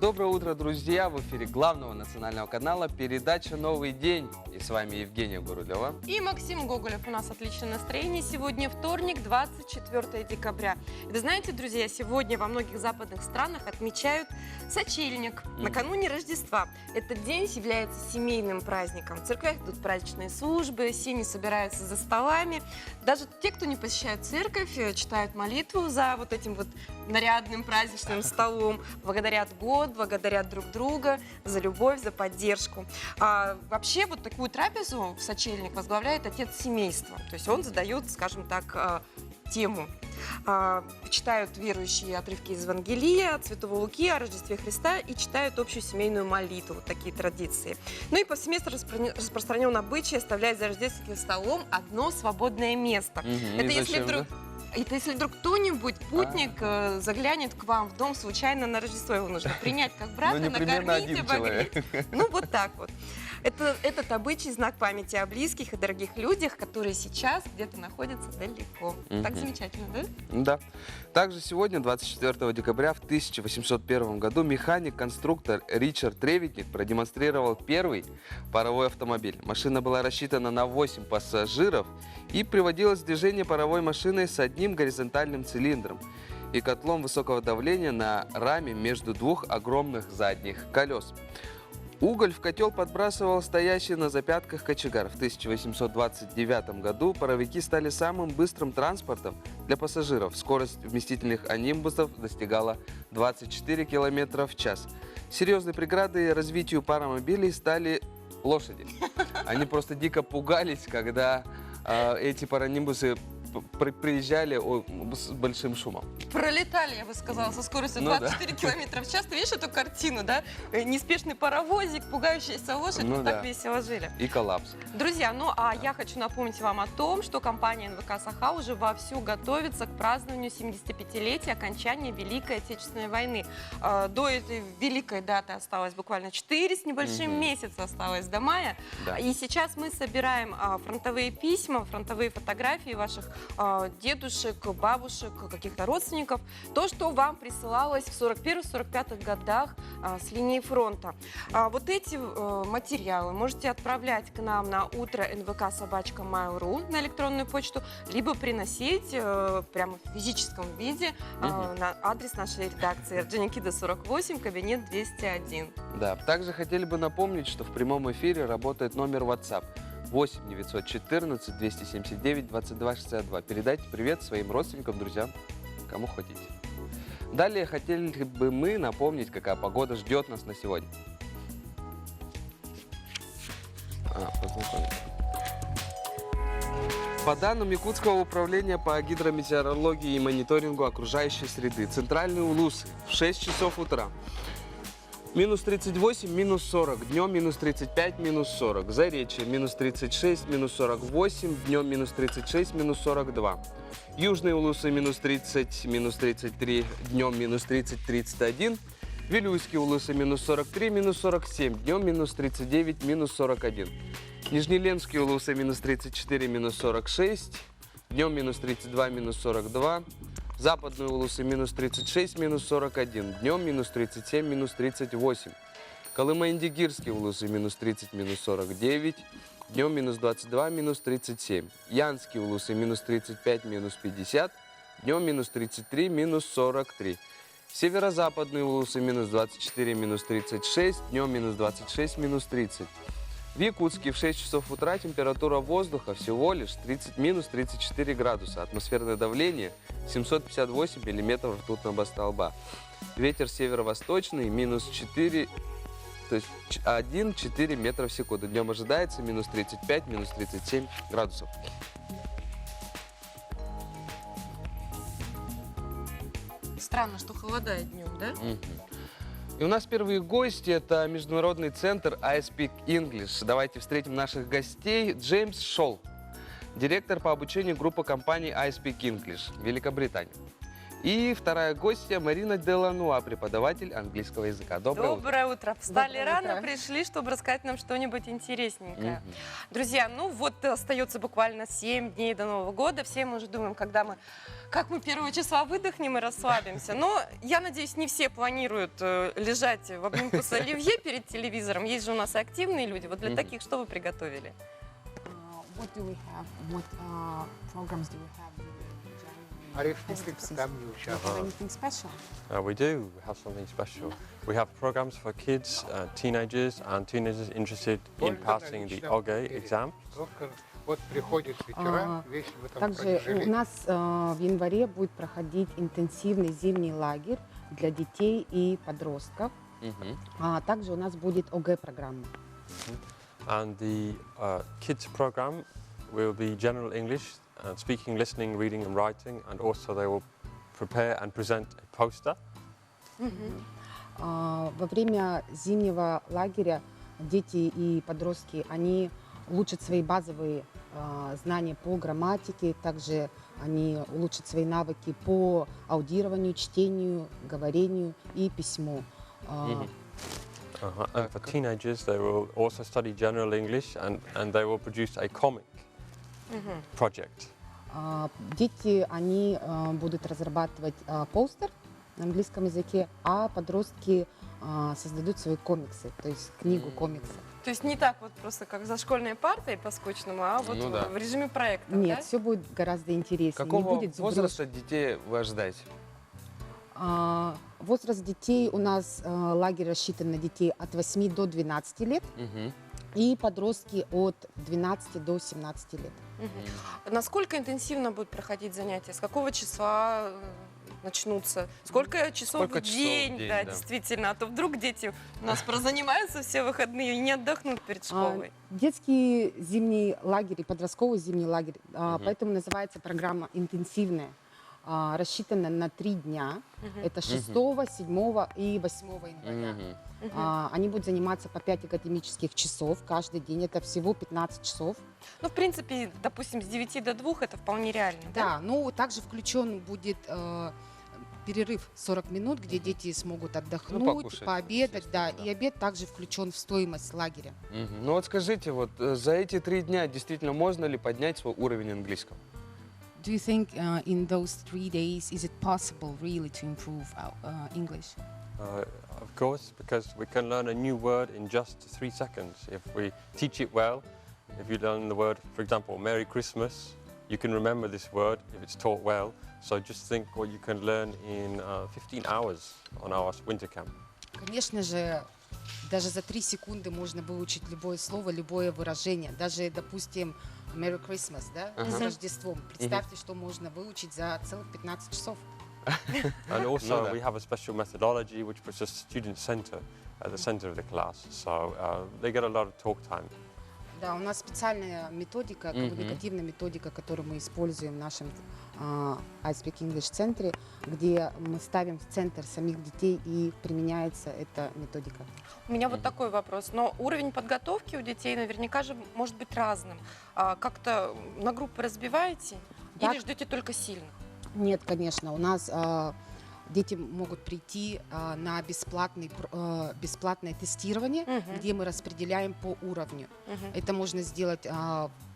Доброе утро, друзья! В эфире главного национального канала передача «Новый день». И с вами Евгения Гурулева. И Максим Гоголев. У нас отличное настроение. Сегодня вторник, 24 декабря. И вы знаете, друзья, сегодня во многих западных странах отмечают сочельник, накануне Рождества. Этот день является семейным праздником. В церквях идут праздничные службы, семьи собираются за столами. Даже те, кто не посещает церковь, читают молитву за вот этим вот нарядным праздничным столом, благодарят год, благодарят друг друга за любовь, за поддержку. Вообще вот такую трапезу в сочельник возглавляет отец семейства. То есть он задает, скажем так, тему. Читают верующие отрывки из Евангелия, от Святого Луки, о Рождестве Христа и читают общую семейную молитву. Вот такие традиции. Ну и повсеместно распространен обычай оставлять за рождественским столом одно свободное место. Это если вдруг кто-нибудь, путник, заглянет к вам в дом случайно на Рождество, его нужно принять как брата, накормить, обогреть. Ну вот так вот. Этот обычай знак памяти о близких и дорогих людях, которые сейчас где-то находятся далеко. Так замечательно, да? Да. Также сегодня, 24 декабря в 1801 году, механик-конструктор Ричард Тревитник продемонстрировал первый паровой автомобиль. Машина была рассчитана на 8 пассажиров и приводилась в движение паровой машиной с одним горизонтальным цилиндром и котлом высокого давления на раме между двух огромных задних колес. Уголь в котел подбрасывал стоящий на запятках кочегар. В 1829 году паровики стали самым быстрым транспортом для пассажиров. Скорость вместительных анимбусов достигала 24 км в час. Серьезной преградой развитию паромобилей стали лошади. Они просто дико пугались, когда эти паронимбусы приезжали с большим шумом. Пролетали, я бы сказала, со скоростью 24 км в час. Ты видишь эту картину, да? Неспешный паровозик, пугающаяся лошадь, так весело жили. И коллапс. Друзья, я хочу напомнить вам о том, что компания НВК «Саха» уже вовсю готовится к празднованию 75-летия окончания Великой Отечественной войны. До этой великой даты осталось буквально 4 с небольшим месяца осталось до мая. Да. И сейчас мы собираем фронтовые письма, фронтовые фотографии ваших дедушек, бабушек, каких-то родственников, то, что вам присылалось в 41-45 годах с линии фронта. Вот эти материалы можете отправлять к нам на утро nvk@mail.ru на электронную почту, либо приносить прямо в физическом виде на адрес нашей редакции Орджоникидзе 48, кабинет 201. Да, также хотели бы напомнить, что в прямом эфире работает номер WhatsApp 8 914 279 22 62. Передайте привет своим родственникам, друзьям, кому хотите. Далее хотели бы мы напомнить, какая погода ждет нас на сегодня. По данным Якутского управления по гидрометеорологии и мониторингу окружающей среды, центральные Улусы в 6 часов утра минус 38, минус 40, днем минус 35, минус 40. Заречье минус 36, минус 48, днем минус 36, минус 42. Южные Улусы минус 30, минус 33, днем минус 30, 31. Вилюйские Улусы минус 43, минус 47, днем минус 39, минус 41. Нижнеленские Улусы минус 34, минус 46, днем минус 32, минус 42. Западные Улусы минус 36, минус 41, днем минус 37, минус 38. Колыма-Индигирские Улусы минус 30, минус 49, днем минус 22, минус 37. Янские Улусы минус 35, минус 50, днем минус 33, минус 43. Северо-западные Улусы минус 24, минус 36, днем минус 26, минус 30. В Якутске в 6 часов утра температура воздуха всего лишь минус 34 градуса. Атмосферное давление 758 миллиметров ртутного столба. Ветер северо-восточный минус 4, то есть 1,4 метра в секунду. Днем ожидается минус 35, минус 37 градусов. Странно, что холодает днем, да? И у нас первые гости – это международный центр I Speak English. Давайте встретим наших гостей. Джеймс Шолл, директор по обучению группы компаний I Speak English, Великобритания. И вторая гостья Марина Делануа, преподаватель английского языка. Доброе утро. Доброе утро. Встали Доброе рано, утро. пришли, чтобы рассказать нам что-нибудь интересненькое. Мгм. Друзья, ну вот остается буквально 7 дней до Нового года. Все мы уже думаем, как мы 1 числа выдохнем и расслабимся. Но я надеюсь, не все планируют лежать в обнимку с оливье перед телевизором. Есть же у нас и активные люди. Вот для Мгм. таких что вы приготовили? What do we have? What programs do we have in January? Арифметика там не Do you have участвует. anything special? We do have something special. We have programs for kids, teenagers, and teenagers interested in Только passing the наличном OGE периоде. exam. Только вот приходит ветеран, весь в этом Также у бронежилете. нас в январе будет проходить интенсивный зимний лагерь для детей и подростков. Мгм. Также у нас будет ОГЭ-программа. And the kids program will be general English, speaking, listening, reading, and writing. And also they will prepare and present a poster. Во время зимнего лагеря дети и подростки, они улучшат свои базовые знания по грамматике, также они улучшат свои навыки по аудированию, чтению, говорению и письму. Мгм. And for teenagers, they will also study general English, and they will produce a comic project. Дети, они будут разрабатывать постер на английском языке, а подростки создадут свои комиксы, то есть книгу комиксов. То есть не так вот просто, как за школьной партой по-скучному, а вот Ну да. в режиме проекта, Нет, да? все будет гораздо интереснее. Не Какого будет зубрёж. возраста детей вы ожидаете? Возраст детей у нас лагерь рассчитан на детей от 8 до 12 лет Мгм. и подростки от 12 до 17 лет. Насколько интенсивно будут проходить занятия? С какого числа начнутся? Сколько часов Сколько в часов в день? день, Да, да. действительно. А то вдруг дети у нас прозанимаются все выходные и не отдохнут перед школой. Детский зимний лагерь и подростковый зимний лагерь, поэтому называется программа интенсивная, рассчитана на 3 дня. Это 6, 7 и 8 января. Мгм. Они будут заниматься по 5 академических часов каждый день. Это всего 15 часов. Ну, в принципе, допустим, с 9 до 2 это вполне реально. Да, ну также включен будет перерыв 40 минут, где дети смогут отдохнуть, покушать, пообедать, да, естественно, да. и обед также включен в стоимость лагеря. Мгм. Ну вот скажите, вот за эти 3 дня действительно можно ли поднять свой уровень английского? Do you think in those 3 days is it possible really to improve our English? Of course, because we can learn a new word in just 3 seconds. If we teach it well, if you learn the word, for example, Merry Christmas, you can remember this word if it's taught well. So just think what you can learn in 15 hours on our winter camp. Конечно же, даже за 3 секунды можно выучить любое слово, любое выражение. Даже, допустим, Merry Christmas, да, с Рождеством. Представьте, что можно выучить за целых 15 часов. And also, да. we have a special methodology which puts a student center at the center of the class. So they get a lot of talk time. Да, у нас специальная методика, коммуникативная методика, которую мы используем в нашем I Speak English центре, где мы ставим в центр самих детей и применяется эта методика. У меня вот такой вопрос. Но уровень подготовки у детей наверняка же может быть разным. Как-то на группы разбиваете Да. или ждете только сильных? Нет, конечно, у нас дети могут прийти на бесплатное тестирование, где мы распределяем по уровню. Это можно сделать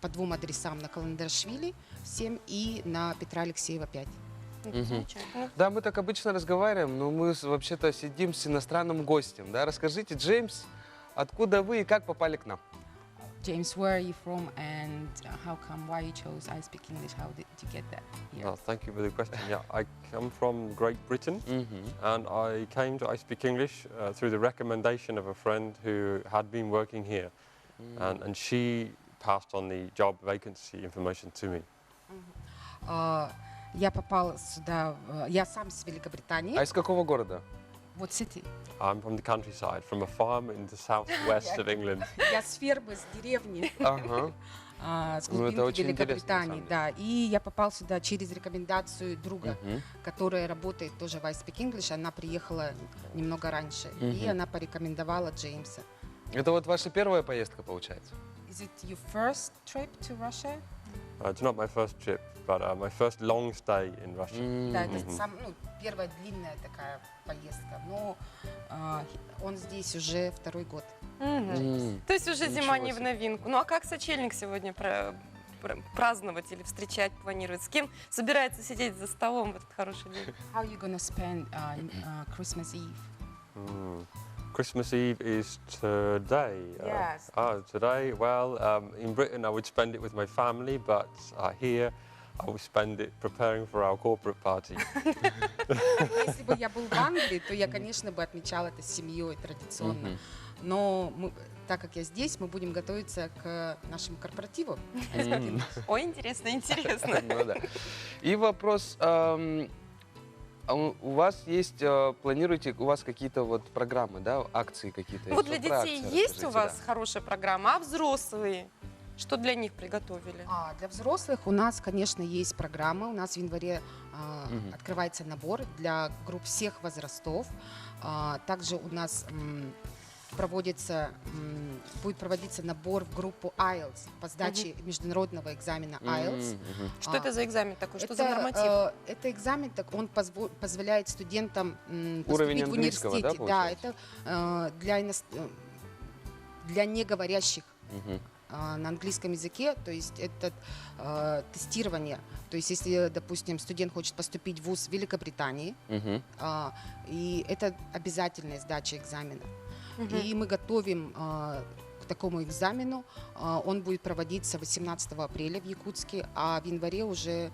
по 2 адресам на Каландарашвили 7 и на Петра Алексеева 5. Замечательно. Да, мы так обычно разговариваем, но мы вообще-то сидим с иностранным гостем. Да? Расскажите, Джеймс, откуда вы и как попали к нам? James, where are you from and how come, why you chose I Speak English? How did you get that here? Well, thank you for the question. Yeah, I come from Great Britain. And I came to I Speak English through the recommendation of a friend who had been working here. And she passed on the job vacancy information to me. Я попал сюда, я сам с Великобритании. А из какого города? Вот city. I'm from the countryside, from a farm in the southwest of England. Я с фермы, с деревни, Ага. с Ну, это глубинки очень интересно, на Великобритании, самом да. И я попал сюда через рекомендацию друга, которая работает тоже в I Speak English. Она приехала немного раньше, и она порекомендовала Джеймса. Это вот ваша первая поездка, получается? Is it your first trip to Russia? It's not my first trip. but my first long stay in Russia. Да, это первая длинная такая поездка. Но он здесь уже второй год. То есть уже Ничего зима не в себе. новинку. Ну а как сочельник сегодня праздновать или встречать планирует? С кем собирается сидеть за столом в этот хороший день? How are you gonna spend Christmas Eve? Christmas Eve is today. Yes. Today. Well, in Britain I would spend it with my family, but here I will spend it preparing for our corporate party. Если бы я был в Англии, то я, конечно, бы отмечала это с семьей традиционно. Но так как я здесь, мы будем готовиться к нашему корпоративу. Ой, интересно, интересно. Ну да. И вопрос, у вас есть, планируете, у вас какие-то вот программы, да, акции какие-то? Вот для Про детей акции есть у расскажите, вас хорошая программа, а взрослые? Что для них приготовили? Для взрослых у нас, конечно, есть программа. У нас в январе открывается набор для групп всех возрастов. Также у нас будет проводиться набор в группу IELTS по сдаче международного экзамена IELTS. Что это за экзамен такой? Что за норматив? Это экзамен, он позволяет студентам Уровень поступить в английского, да, университете. получается? Это для неговорящих на английском языке, то есть это тестирование. То есть если, допустим, студент хочет поступить в вуз в Великобритании, и это обязательная сдача экзамена. И мы готовим к такому экзамену. Он будет проводиться 18 апреля в Якутске, а в январе уже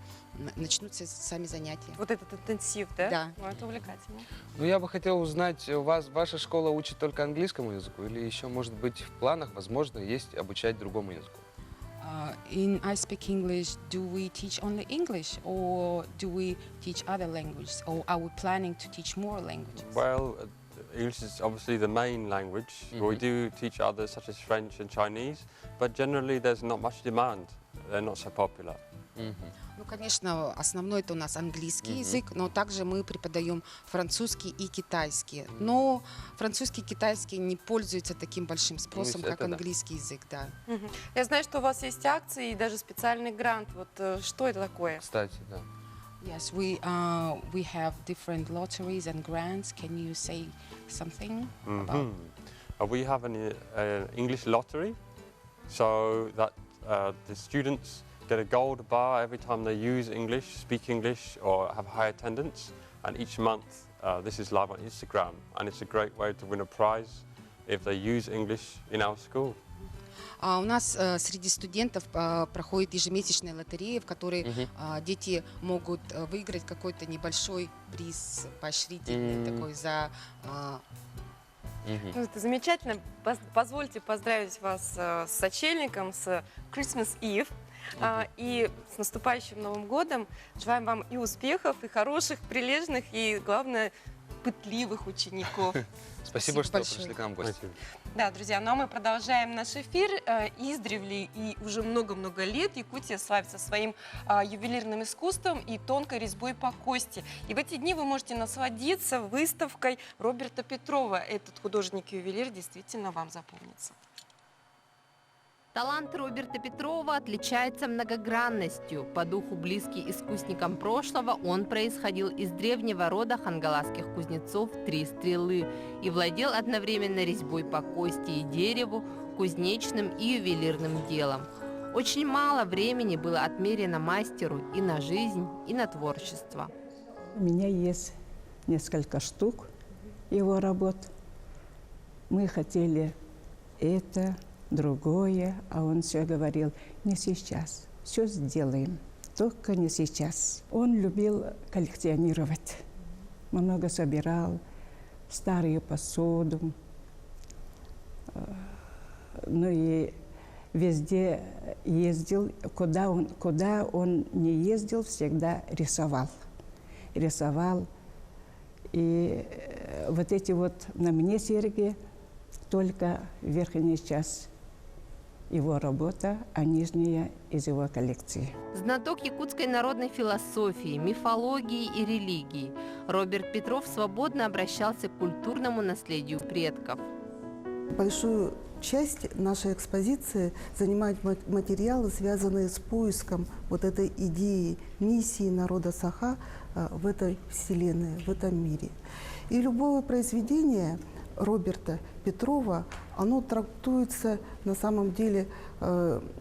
начнутся сами занятия. Вот этот интенсив, да? Да. Ну, это увлекательно. Ну, я бы хотел узнать, ваша школа учит только английскому языку или еще, может быть, в планах, возможно, есть обучать другому языку? In I Speak English, do we teach only English or do we teach other languages or are we planning to teach more languages? Well, English is obviously the main language. We do teach others such as French and Chinese, but generally there's not much demand. They're not so popular. Ну, конечно, основной это у нас английский язык, но также мы преподаем французский и китайский. Но французский и китайский не пользуются таким большим спросом, это как да. английский язык, да. Я знаю, что у вас есть акции и даже специальный грант. Вот что это такое? Кстати, да. Yes, we have different lotteries and grants. Can you say something about? We have an English lottery, so that the students get a gold bar every time they use English, speak English, or have high attendance. And each month, this is live on Instagram, and it's a great way to win a prize if they use English in our school. У нас среди студентов проходит ежемесячная лотерея, в которой дети могут выиграть какой-то небольшой приз поощрительный такой за... Ну, это замечательно. Позвольте поздравить вас с сочельником, с Christmas Eve. И с наступающим Новым годом. Желаем вам и успехов, и хороших, прилежных, и, главное, пытливых учеников. Спасибо, что большое. пришли к нам в гости. Да, друзья, ну а мы продолжаем наш эфир. Издревле и уже много-много лет Якутия славится своим ювелирным искусством и тонкой резьбой по кости. И в эти дни вы можете насладиться выставкой Роберта Петрова. Этот художник-ювелир действительно вам запомнится. Талант Роберта Петрова отличается многогранностью. По духу близкий искусникам прошлого, он происходил из древнего рода хангаласских кузнецов «Три стрелы» и владел одновременно резьбой по кости и дереву, кузнечным и ювелирным делом. Очень мало времени было отмерено мастеру и на жизнь, и на творчество. У меня есть несколько штук его работ. Мы хотели это, другое, а он все говорил, не сейчас, все сделаем, только не сейчас. Он любил коллекционировать, много собирал, старую посуду, ну и везде ездил, куда он не ездил, всегда рисовал. И вот эти вот на мне серьги, только верхняя часть его работа, а нижняя из его коллекции. Знаток якутской народной философии, мифологии и религии, Роберт Петров свободно обращался к культурному наследию предков. Большую часть нашей экспозиции занимают материалы, связанные с поиском вот этой идеи, миссии народа Саха в этой вселенной, в этом мире. И любое произведение Роберта Петрова, оно трактуется на самом деле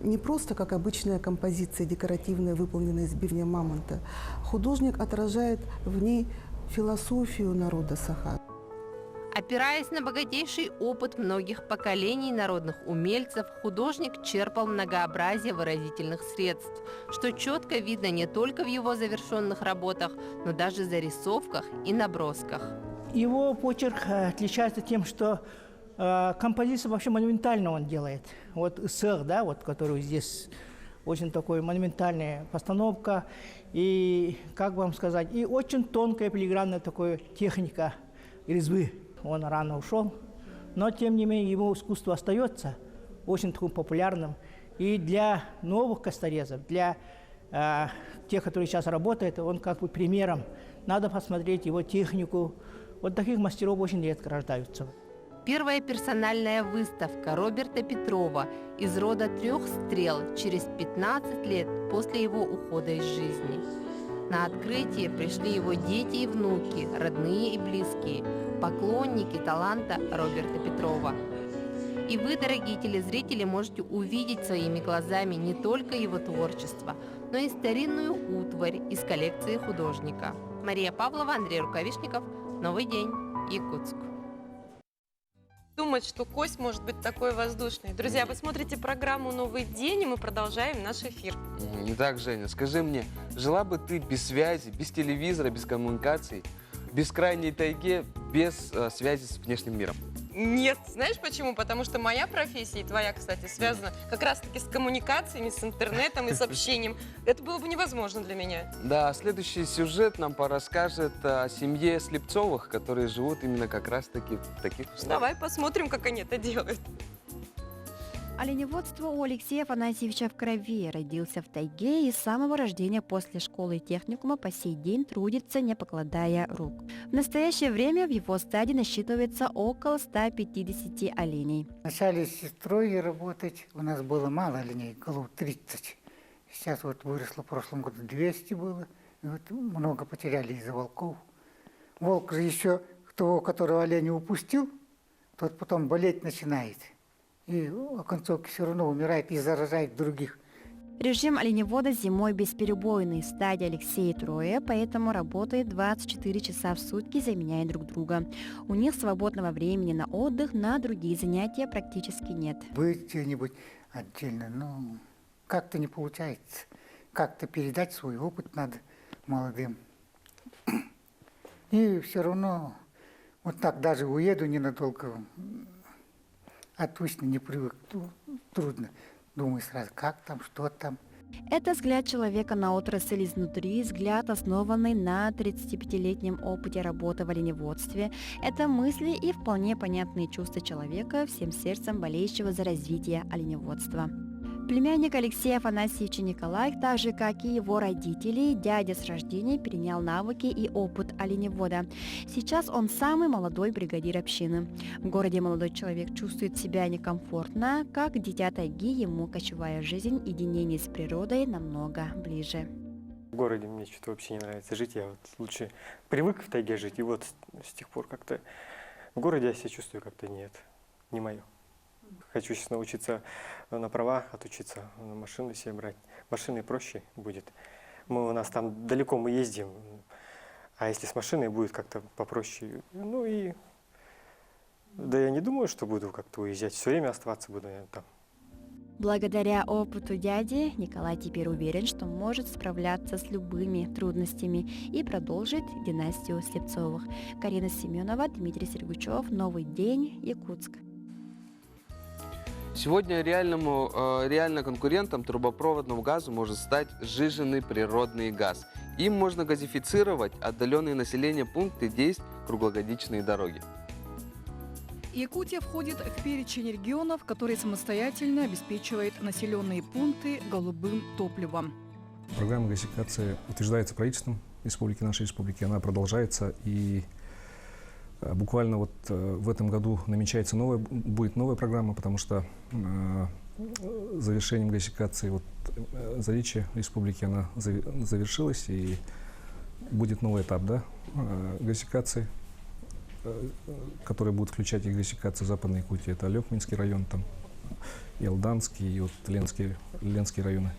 не просто как обычная композиция декоративная, выполненная из бивня мамонта. Художник отражает в ней философию народа Саха. Опираясь на богатейший опыт многих поколений народных умельцев, художник черпал многообразие выразительных средств, что четко видно не только в его завершенных работах, но даже зарисовках и набросках. Его почерк отличается тем, что композицию вообще монументально он делает. Вот сэр, да, вот, который здесь очень такой монументальная постановка, и, как вам сказать, и очень тонкая филигранная такая техника резьбы. Он рано ушел, но, тем не менее, его искусство остается очень таким популярным. И для новых косторезов, для тех, которые сейчас работают, он как бы примером. Надо посмотреть его технику. Вот таких мастеров очень редко рождаются. Первая персональная выставка Роберта Петрова из рода 3 стрел через 15 лет после его ухода из жизни. На открытие пришли его дети и внуки, родные и близкие, поклонники таланта Роберта Петрова. И вы, дорогие телезрители, можете увидеть своими глазами не только его творчество, но и старинную утварь из коллекции художника. Мария Павлова, Андрей Рукавишников. Новый день. Якутск. Думать, что кость может быть такой воздушной. Друзья, вы смотрите программу «Новый день», и мы продолжаем наш эфир. Итак, Женя, скажи мне, жила бы ты без связи, без телевизора, без коммуникаций, в бескрайней тайге, без связи с внешним миром? Нет. Знаешь почему? Потому что моя профессия и твоя, кстати, связана как раз-таки с коммуникациями, с интернетом и с общением. Это было бы невозможно для меня. Да, следующий сюжет нам порасскажет о семье Слепцовых, которые живут именно как раз-таки в таких условиях. Давай посмотрим, как они это делают. Оленеводство у Алексея Афанасьевича в крови. Родился в тайге и с самого рождения после школы и техникума по сей день трудится, не покладая рук. В настоящее время в его стаде насчитывается около 150 оленей. Вначале с сестрой работать у нас было мало оленей, голов 30. Сейчас вот выросло в прошлом году 200 было. И вот много потеряли из-за волков. Волк же еще того, которого оленя упустил, тот потом болеть начинает. И в концовке все равно умирает и заражает других. Режим оленевода зимой бесперебойный. В стаде Алексея трое, поэтому работает 24 часа в сутки, заменяя друг друга. У них свободного времени на отдых, на другие занятия практически нет. Быть где-нибудь отдельно, ну, как-то не получается. Как-то передать свой опыт надо молодым. И все равно, вот так даже уеду ненадолго, а точно не привык, трудно. Думаю сразу, как там, что там. Это взгляд человека на отрасль изнутри, взгляд, основанный на 35-летнем опыте работы в оленеводстве. Это мысли и вполне понятные чувства человека, всем сердцем болеющего за развитие оленеводства. Племянник Алексея Афанасьевича Николай, так же как и его родители, дядя с рождения перенял навыки и опыт оленевода. Сейчас он самый молодой бригадир общины. В городе молодой человек чувствует себя некомфортно, как дитя тайги, ему кочевая жизнь, единение с природой намного ближе. В городе мне что-то вообще не нравится жить, я вот лучше привык в тайге жить, и вот с тех пор как-то в городе я себя чувствую как-то нет, не мое. Хочу сейчас научиться на права отучиться, на машину себе брать. Машиной проще будет. У нас там далеко мы ездим, а если с машиной будет как-то попроще. Ну и да я не думаю, что буду как-то уезжать. Все время оставаться буду, наверное, там. Благодаря опыту дяди Николай теперь уверен, что может справляться с любыми трудностями и продолжить династию Слепцовых. Карина Семенова, Дмитрий Сергучев. Новый день. Якутск. Сегодня реально конкурентом трубопроводному газу может стать сжиженный природный газ. Им можно газифицировать отдаленные населения пункты, где есть круглогодичные дороги. Якутия входит в перечень регионов, который самостоятельно обеспечивает населенные пункты голубым топливом. Программа газификации утверждается правительством республики, нашей республики. Она продолжается, и Буквально вот в этом году намечается будет новая программа, потому что завершением газификации Заречья республики она завершилась, и будет новый этап, да, газификации, который будет включать и газификацию Западной Якутии. Это Алекминский район, там, и Алданский, и вот Ленские районы.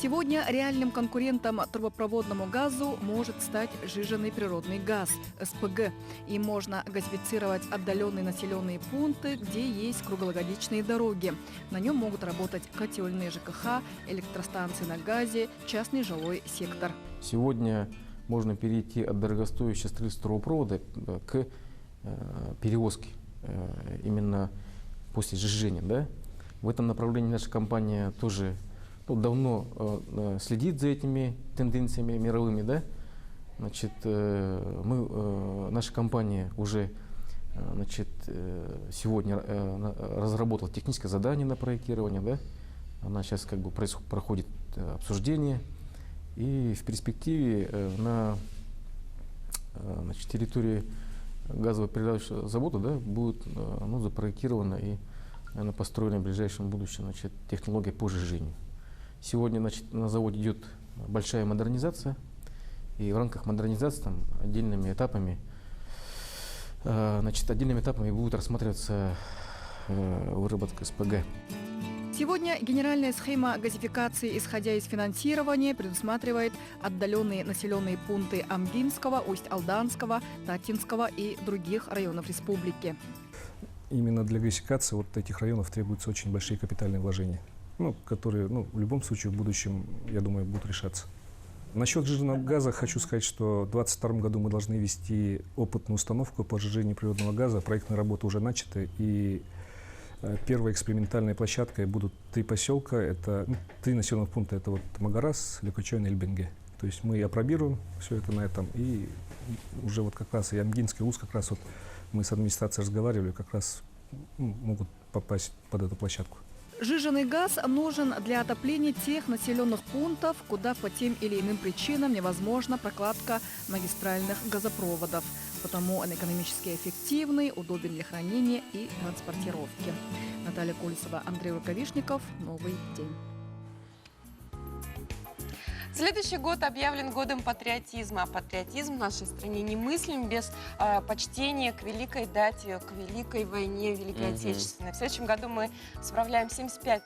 Сегодня реальным конкурентом трубопроводному газу может стать сжиженный природный газ – СПГ. Им можно газифицировать отдаленные населенные пункты, где есть круглогодичные дороги. На нем могут работать котельные ЖКХ, электростанции на газе, частный жилой сектор. Сегодня можно перейти от дорогостоящего строительства трубопровода к перевозке именно после сжижения. Да? В этом направлении наша компания тоже давно следит за этими тенденциями мировыми. Да? Значит, наша компания уже сегодня разработала техническое задание на проектирование. Да? Она сейчас проходит обсуждение. И в перспективе на территории газово-передаточного завода, да, будет запроектирована и построена в ближайшем будущем технология по сжижению. Сегодня на заводе идет большая модернизация, и в рамках модернизации отдельными этапами будет рассматриваться выработка СПГ. Сегодня генеральная схема газификации, исходя из финансирования, предусматривает отдаленные населенные пункты Амгинского, Усть-Алданского, Татинского и других районов республики. Именно для газификации этих районов требуются очень большие капитальные вложения, которые в любом случае в будущем, я думаю, будут решаться. Насчет сжиженного газа хочу сказать, что в 2022 году мы должны вести опытную установку по сжижению природного газа. Проектные работы уже начаты, и первой экспериментальной площадкой будут 3 поселка, это 3 населенных пункта, это Магарас, Лекочойн и Эльбенге. То есть мы опробируем все это на этом, и уже как раз и Амгинский, Луз, как раз мы с администрацией разговаривали, как раз могут попасть под эту площадку. Сжиженный газ нужен для отопления тех населенных пунктов, куда по тем или иным причинам невозможна прокладка магистральных газопроводов. Потому он экономически эффективный, удобен для хранения и транспортировки. Наталья Колесова, Андрей Рукавишников. Новый день. Следующий год объявлен годом патриотизма. А патриотизм в нашей стране немыслим без почтения к великой дате, к великой войне, Великой Отечественной. В следующем году мы справляем 75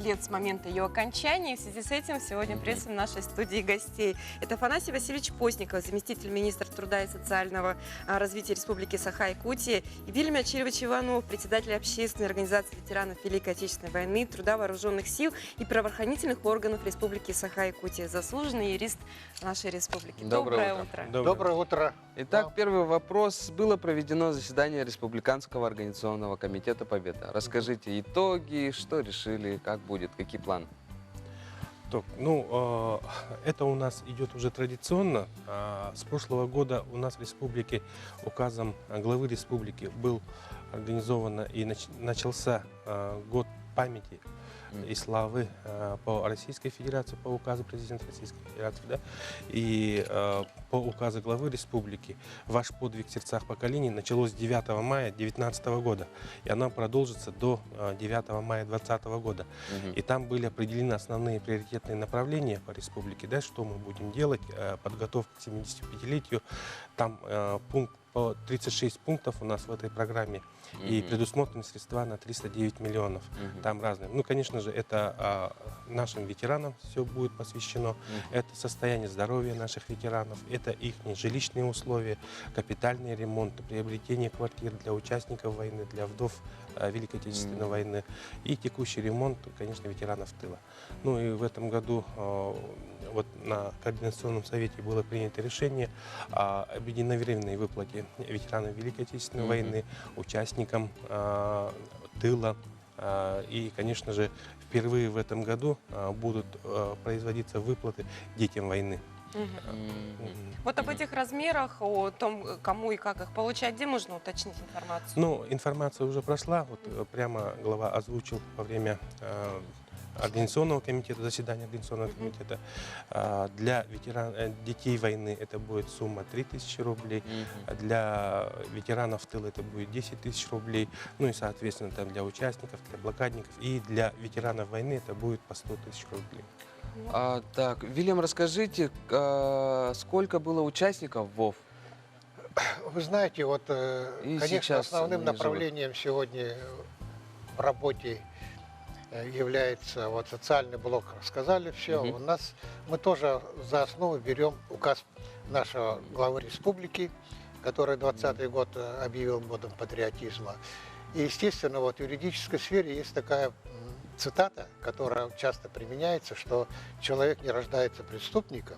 лет с момента ее окончания. И в связи с этим сегодня приветствуем в нашей студии гостей. Это Афанасий Васильевич Постников, заместитель министра труда и социального развития Республики Саха-Якутия, и Вильям Ачирович Иванов, председатель общественной организации ветеранов Великой Отечественной войны, труда вооруженных сил и правоохранительных органов Республики Саха-Якутия. Заслуженный юрист нашей республики. Доброе утро. Доброе утро. Итак, первый вопрос. Было проведено заседание Республиканского организационного комитета «Победа». Расскажите итоги, что решили, как будет, какие планы? Это у нас идет уже традиционно. С прошлого года у нас в республике указом главы республики был организован и начался год памяти и славы по Российской Федерации, по указу президента Российской Федерации, да? И по указу главы республики «Ваш подвиг в сердцах поколений» началось 9 мая 2019 года, и оно продолжится до 9 мая 2020 года. И там были определены основные приоритетные направления по республике, да, что мы будем делать, подготовка к 75-летию. Там по 36 пунктов у нас в этой программе, и предусмотрены средства на 309 миллионов. Там разные. Конечно же, это нашим ветеранам все будет посвящено. Это состояние здоровья наших ветеранов, это их жилищные условия, капитальный ремонт, приобретение квартир для участников войны, для вдов Великой Отечественной войны и текущий ремонт, конечно, ветеранов тыла. И в этом году на Координационном совете было принято решение об единовременной выплате ветеранам Великой Отечественной войны, участникам тыла. И, конечно же, впервые в этом году будут производиться выплаты детям войны. Вот об этих размерах, о том, кому и как их получать, где можно уточнить информацию? Информация уже прошла. Прямо глава озвучил во время организационного комитета, заседания организационного комитета. Для детей войны это будет сумма 3000 рублей, для ветеранов тыла это будет 10 тысяч рублей, ну и, соответственно, там для участников, для блокадников, и для ветеранов войны это будет по 100 тысяч рублей. Так, Вильям, расскажите, сколько было участников ВОВ? Вы знаете, вот, конечно, сейчас основным они направлением сегодня в работе является вот социальный блок. Сказали все. У нас мы тоже за основу берем указ нашего главы республики, который 2020 год объявил годом патриотизма. И, естественно, вот в юридической сфере есть такая цитата, которая часто применяется, что человек не рождается преступником,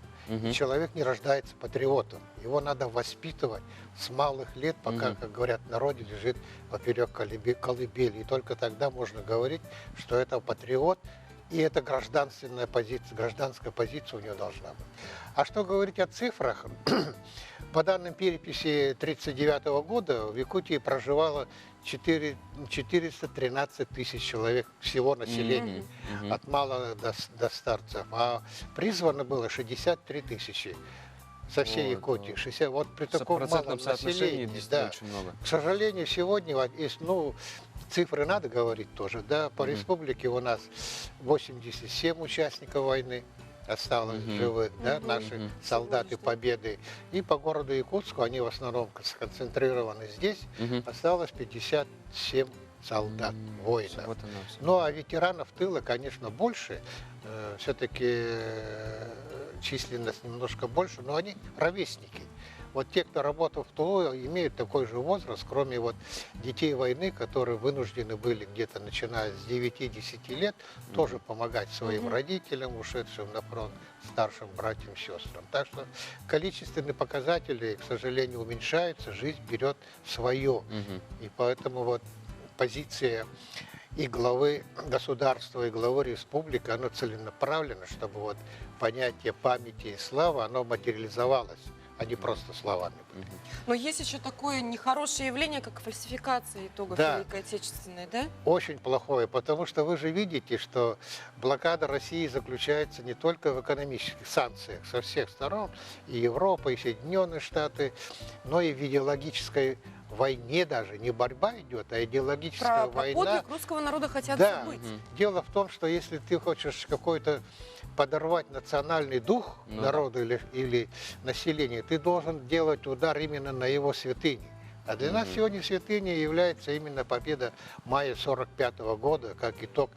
человек не рождается патриотом. Его надо воспитывать с малых лет, пока, как говорят в народе, лежит поперек колыбели. И только тогда можно говорить, что это патриот, и это гражданская позиция у него должна быть. А что говорить о цифрах? По данным переписи 1939 года в Якутии проживало 413 тысяч человек всего населения, от мала до старцев. А призвано было 63 тысячи со всей Якутии. 60, вот при таком малом населении, да, очень много. К сожалению, сегодня есть, ну, цифры надо говорить тоже, да, по республике у нас 87 участников войны осталось живых, да, наши солдаты Победы. И по городу Якутску, они в основном сконцентрированы здесь, осталось 57 солдат, воинов. Вот ну а ветеранов тыла, конечно, больше, все-таки численность немножко больше, но они ровесники. Вот те, кто работал в тылу, имеют такой же возраст, кроме вот детей войны, которые вынуждены были где-то начиная с 9-10 лет тоже помогать своим родителям, ушедшим на фронт, старшим братьям, сестрам. Так что количественные показатели, к сожалению, уменьшаются, жизнь берет свое. И поэтому вот позиция и главы государства, и главы республики, оно целенаправлено, чтобы вот понятие памяти и славы, оно материализовалось, а не просто словами. Но есть еще такое нехорошее явление, как фальсификация итогов Великой Отечественной, да? Очень плохое, потому что вы же видите, что блокада России заключается не только в экономических санкциях со всех сторон, и Европа, и Соединенные Штаты, но и в идеологической войне даже. Не борьба идет, а идеологическая война. Подвиг русского народа хотят забыть. Дело в том, что если ты хочешь какой-то подорвать национальный дух народа или населения, ты должен делать удар именно на его святыни. А для нас сегодня святыней является именно победа мая 1945 года, как итог,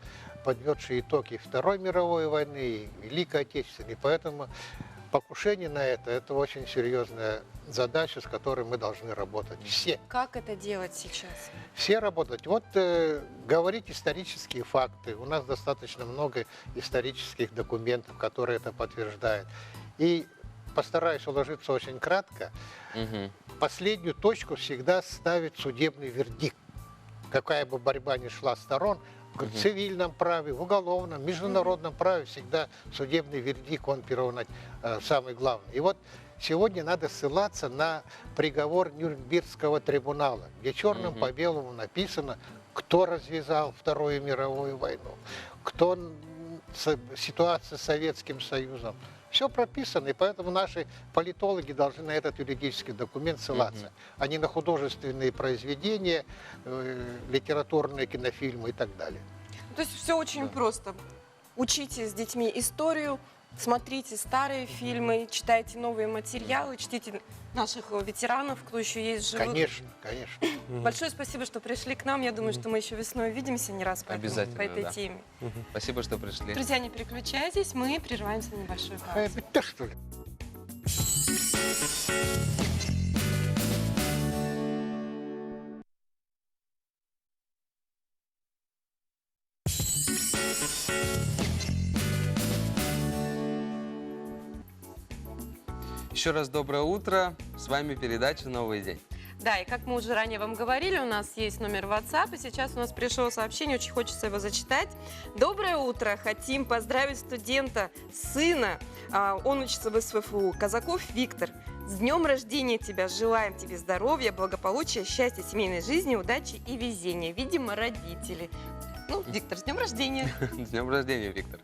подведший итоги Второй мировой войны и Великой Отечественной. И поэтому покушение на это очень серьезная задача, с которой мы должны работать все. Как это делать сейчас? Все работать. Вот говорить исторические факты. У нас достаточно много исторических документов, которые это подтверждают. И постараюсь уложиться очень кратко. Последнюю точку всегда ставит судебный вердикт. Какая бы борьба ни шла сторон, в цивильном праве, в уголовном, международном праве всегда судебный вердикт, он самый главный. И вот сегодня надо ссылаться на приговор Нюрнбергского трибунала, где черным по белому написано, кто развязал Вторую мировую войну, кто ситуация с Советским Союзом. Все прописано, и поэтому наши политологи должны на этот юридический документ ссылаться, а не на художественные произведения, литературные кинофильмы и так далее. То есть все очень просто. Учите с детьми историю, смотрите старые фильмы, читайте новые материалы, чтите наших ветеранов, кто еще есть живых. Конечно, конечно. Большое спасибо, что пришли к нам. Я думаю, что мы еще весной увидимся не раз по этой теме. Спасибо, что пришли. Друзья, не переключайтесь, мы прерываемся на небольшую паузу. Да что ли? Еще раз доброе утро. С вами передача «Новый день». Да, и как мы уже ранее вам говорили, у нас есть номер WhatsApp, и сейчас у нас пришло сообщение, очень хочется его зачитать. Доброе утро! Хотим поздравить студента, сына. Он учится в СФФУ. Казаков Виктор. С днем рождения тебя! Желаем тебе здоровья, благополучия, счастья, семейной жизни, удачи и везения. Видимо, родители. Ну, Виктор, с днем рождения! С днем рождения, Виктор.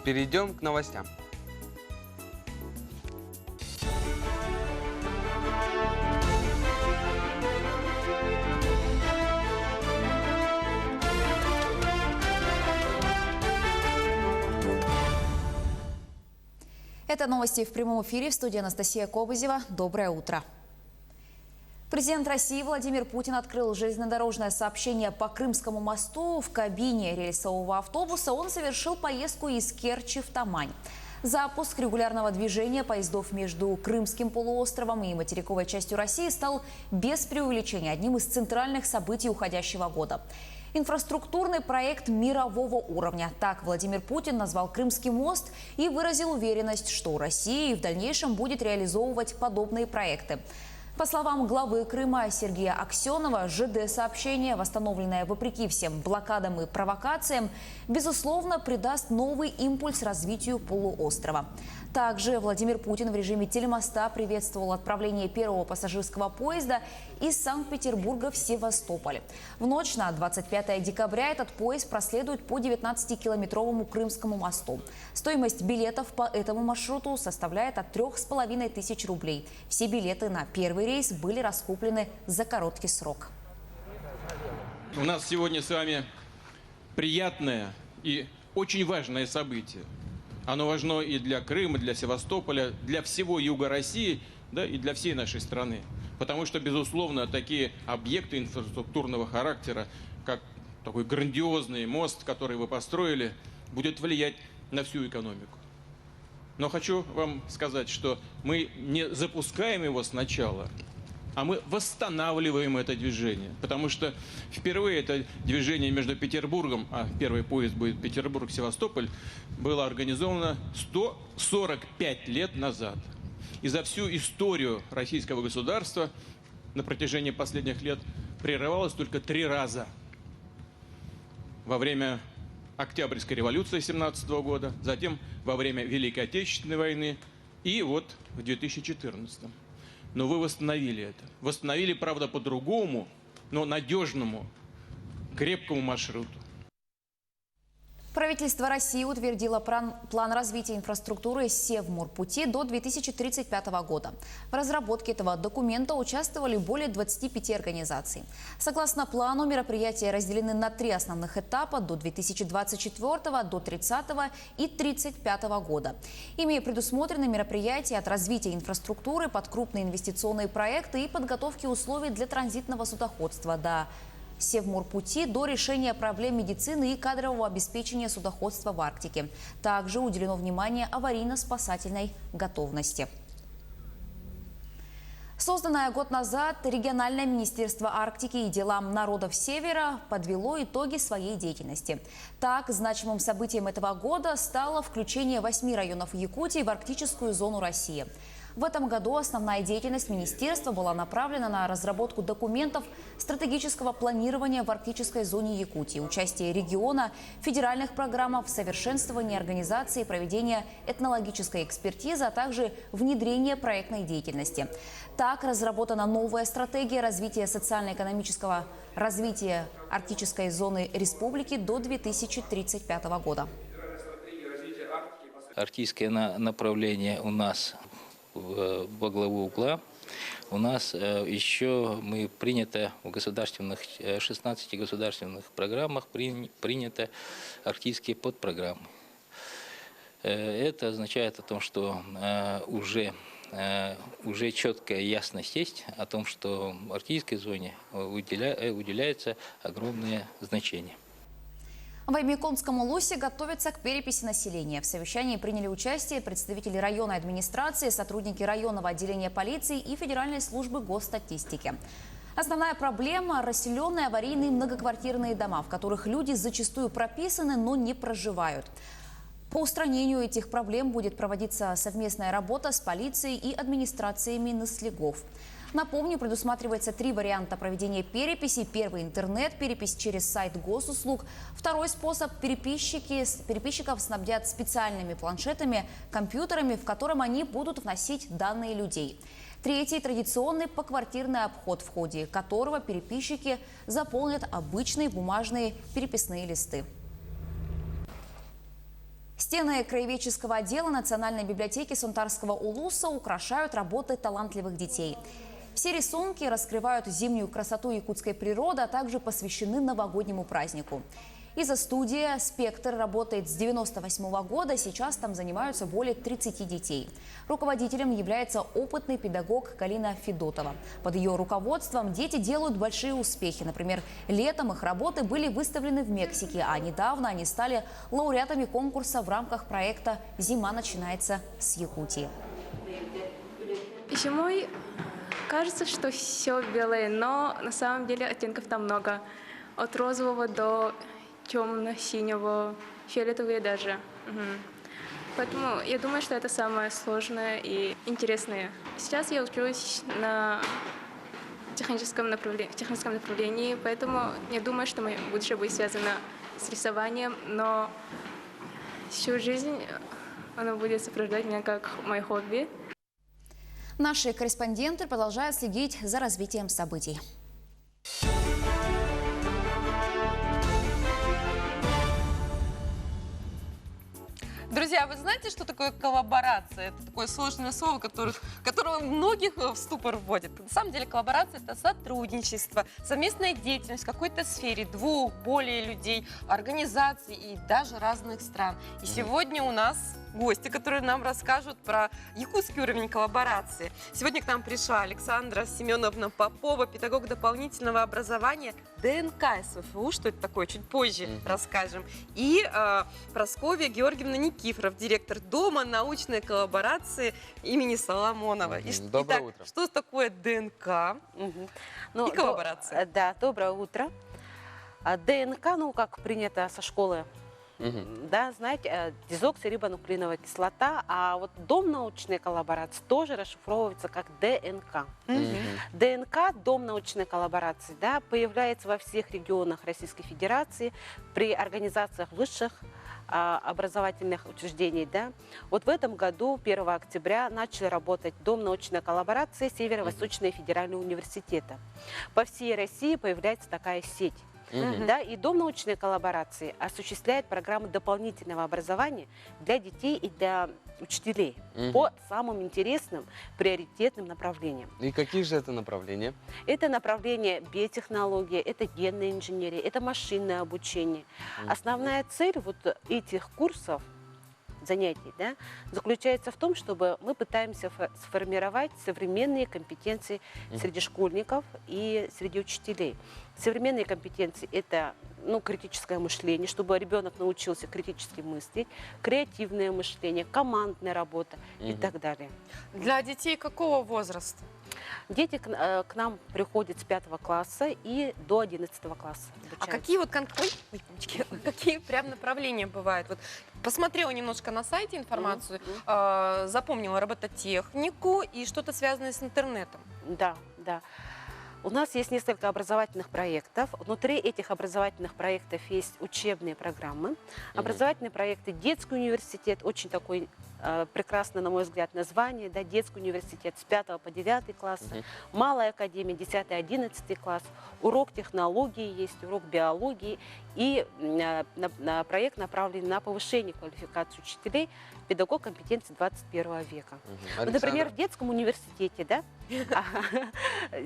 Перейдем к новостям. Это новости в прямом эфире, в студии Анастасия Кобызева. Доброе утро. Президент России Владимир Путин открыл железнодорожное сообщение по Крымскому мосту. В кабине рельсового автобуса он совершил поездку из Керчи в Тамань. Запуск регулярного движения поездов между Крымским полуостровом и материковой частью России стал без преувеличения одним из центральных событий уходящего года. Инфраструктурный проект мирового уровня. Так Владимир Путин назвал Крымский мост и выразил уверенность, что Россия в дальнейшем будет реализовывать подобные проекты. По словам главы Крыма Сергея Аксенова, ЖД-сообщение, восстановленное вопреки всем блокадам и провокациям, безусловно, придаст новый импульс развитию полуострова. Также Владимир Путин в режиме телемоста приветствовал отправление первого пассажирского поезда из Санкт-Петербурга в Севастополь. В ночь на 25 декабря этот поезд проследует по 19-километровому Крымскому мосту. Стоимость билетов по этому маршруту составляет от 3500 рублей. Все билеты на первый рейс были раскуплены за короткий срок. У нас сегодня с вами приятное и очень важное событие. Оно важно и для Крыма, для Севастополя, для всего юга России, да, и для всей нашей страны. Потому что, безусловно, такие объекты инфраструктурного характера, как такой грандиозный мост, который вы построили, будет влиять на всю экономику. Но хочу вам сказать, что мы не запускаем его сначала, а мы восстанавливаем это движение. Потому что впервые это движение между Петербургом, а первый поезд будет Петербург-Севастополь, было организовано 145 лет назад. И за всю историю российского государства на протяжении последних лет прерывалось только 3 раза. Во время Октябрьской революции 17 года, затем во время Великой Отечественной войны и вот в 2014. Но вы восстановили это. Восстановили, правда, по-другому, но надежному, крепкому маршруту. Правительство России утвердило план развития инфраструктуры Севморпути до 2035 года. В разработке этого документа участвовали более 25 организаций. Согласно плану, мероприятия разделены на 3 основных этапа до 2024, до 30 и 35 года. Ими предусмотрены мероприятия от развития инфраструктуры под крупные инвестиционные проекты и подготовки условий для транзитного судоходства до Севморпути до решения проблем медицины и кадрового обеспечения судоходства в Арктике. Также уделено внимание аварийно-спасательной готовности. Созданное год назад региональное министерство Арктики и делам народов Севера подвело итоги своей деятельности. Так, значимым событием этого года стало включение 8 районов Якутии в арктическую зону России. В этом году основная деятельность министерства была направлена на разработку документов стратегического планирования в арктической зоне Якутии, участие региона в федеральных программах, совершенствование организации, проведение этнологической экспертизы, а также внедрение проектной деятельности. Так разработана новая стратегия развития социально-экономического развития арктической зоны республики до 2035 года. Арктическое направление у нас во главу угла. У нас еще принято в 16 государственных программах принято арктические подпрограммы. Это означает о том, что уже четкая ясность есть о том, что арктической зоне уделяется огромное значение. В Аймяконском улусе готовятся к переписи населения. В совещании приняли участие представители районной администрации, сотрудники районного отделения полиции и Федеральной службы госстатистики. Основная проблема – расселенные аварийные многоквартирные дома, в которых люди зачастую прописаны, но не проживают. По устранению этих проблем будет проводиться совместная работа с полицией и администрациями наследников. Напомню, предусматривается 3 варианта проведения переписи. Первый – интернет-перепись через сайт госуслуг. Второй способ – переписчиков снабдят специальными планшетами, компьютерами, в котором они будут вносить данные людей. Третий – традиционный поквартирный обход, в ходе которого переписчики заполнят обычные бумажные переписные листы. Стены краеведческого отдела Национальной библиотеки Сунтарского улуса украшают работы талантливых детей. Все рисунки раскрывают зимнюю красоту якутской природы, а также посвящены новогоднему празднику. Изо-студия «Спектр» работает с 1998 года, сейчас там занимаются более 30 детей. Руководителем является опытный педагог Галина Федотова. Под ее руководством дети делают большие успехи. Например, летом их работы были выставлены в Мексике, а недавно они стали лауреатами конкурса в рамках проекта «Зима начинается с Якутии». Зимой кажется, что все белое, но на самом деле оттенков там много. От розового до темно-синего, фиолетовые даже. Поэтому я думаю, что это самое сложное и интересное. Сейчас я учусь на техническом направлении, поэтому я думаю, что мое будущее будет связано с рисованием, но всю жизнь оно будет сопровождать меня как мое хобби. Наши корреспонденты продолжают следить за развитием событий. Друзья, вы знаете, что такое коллаборация? Это такое сложное слово, которое многих в ступор вводит. На самом деле коллаборация – это сотрудничество, совместная деятельность в какой-то сфере двух, более людей, организаций и даже разных стран. И сегодня у нас гости, которые нам расскажут про якутский уровень коллаборации. Сегодня к нам пришла Александра Семеновна Попова, педагог дополнительного образования ДНК СФУ. Что это такое? Чуть позже расскажем. И Прасковья Георгиевна Никифоров, директор Дома научной коллаборации имени Соломонова. Доброе утро. Что такое ДНК и коллаборация? Да, доброе утро. ДНК, ну, как принято со школы, да, знаете, дезоксирибонуклеиновая кислота, а вот Дом научной коллаборации тоже расшифровывается как ДНК. ДНК, Дом научной коллаборации, да, появляется во всех регионах Российской Федерации при организациях высших образовательных учреждений. Да. Вот в этом году, 1 октября, начал работать Дом научной коллаборации Северо-Восточного федерального университета. По всей России появляется такая сеть. Да, и Дом научной коллаборации осуществляет программы дополнительного образования для детей и для учителей по самым интересным, приоритетным направлениям. И какие же это направления? Это направление биотехнология, это генная инженерия, это машинное обучение. Основная цель вот этих курсов, занятий, да, заключается в том, чтобы мы пытаемся сформировать современные компетенции среди школьников и среди учителей. Современные компетенции – это критическое мышление, чтобы ребенок научился критически мыслить, креативное мышление, командная работа и так далее. Для детей какого возраста? Дети к нам приходят с 5 класса и до 11 класса. А какие вот какие прям направления бывают? Вот посмотрела немножко на сайте информацию, запомнила робототехнику и что-то связанное с интернетом. Да, да. У нас есть несколько образовательных проектов. Внутри этих образовательных проектов есть учебные программы. Образовательные проекты «Детский университет», очень такой прекрасное, на мой взгляд, название, да, детский университет с 5 по 9 класс, малая академия 10-11 класс, урок технологии есть, урок биологии и проект направлен на повышение квалификации учителей, педагог компетенции 21 века. Например, в детском университете, да,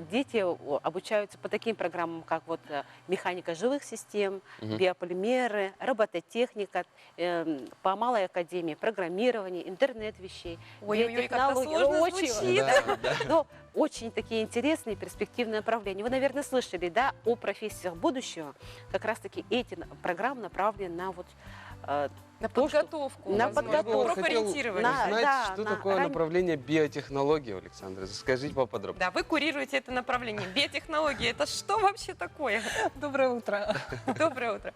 дети обучаются по таким программам, как вот механика живых систем, биополимеры, робототехника, по малой академии программирование, интернет вещей, биотехнологии. Очень такие интересные перспективные направления. Вы, наверное, слышали, да, о профессиях будущего. Как раз-таки эти программы направлены на вот на подготовку. На подготовку. Хотел узнать, что такое направление биотехнологии, Александра. Скажите поподробнее. Да, вы курируете это направление. Биотехнологии – это что вообще такое? Доброе утро. Доброе утро.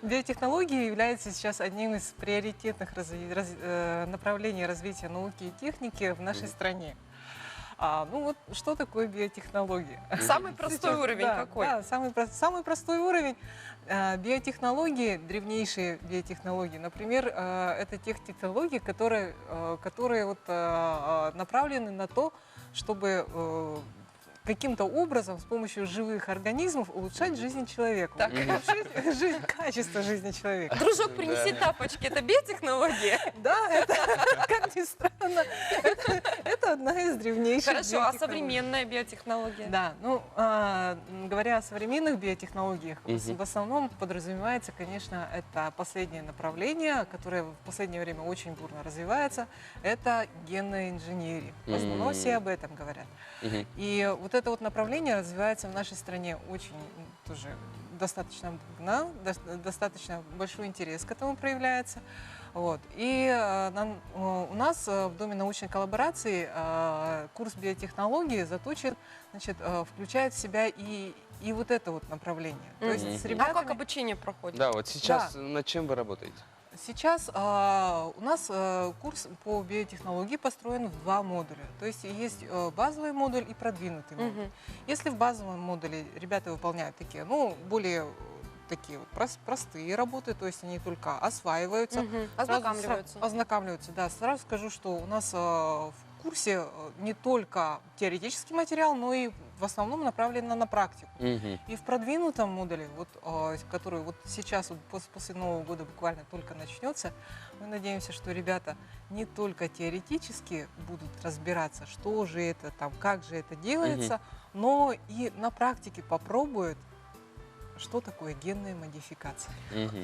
Биотехнологии являются сейчас одним из приоритетных направлений развития науки и техники в нашей стране. Ну вот что такое биотехнологии? Самый простой уровень какой? Да, самый простой уровень. Биотехнологии, древнейшие биотехнологии, например, это тех технологий, которые вот, направлены на то, чтобы каким-то образом с помощью живых организмов улучшать жизнь человека. Так. Улучшить качество жизни человека. Дружок, принеси тапочки. Это биотехнология? Да, это, как ни странно, это одна из древнейших Хорошо, а биотехнологий. современная биотехнология? Да, говоря о современных биотехнологиях, в основном подразумевается, конечно, это последнее направление, которое в последнее время очень бурно развивается, это генная инженерия. В основном все об этом говорят. И вот это вот направление развивается в нашей стране очень тоже достаточно достаточно большой интерес к этому проявляется. Вот. И у нас в Доме научной коллаборации курс биотехнологии заточен, значит, включает в себя и вот это вот направление. То есть с ребятами... А как обучение проходит? Да, вот сейчас над чем вы работаете? Сейчас у нас курс по биотехнологии построен в 2 модуля. То есть есть базовый модуль и продвинутый модуль. Если в базовом модуле ребята выполняют такие, более такие вот простые работы, то есть они только осваиваются, ознакомливаются. Да, сразу скажу, что у нас в курсе не только теоретический материал, но и в основном направлен на практику. И в продвинутом модуле, который вот сейчас, после Нового года буквально только начнется, мы надеемся, что ребята не только теоретически будут разбираться, что же это там, как же это делается, но и на практике попробуют, что такое генная модификация.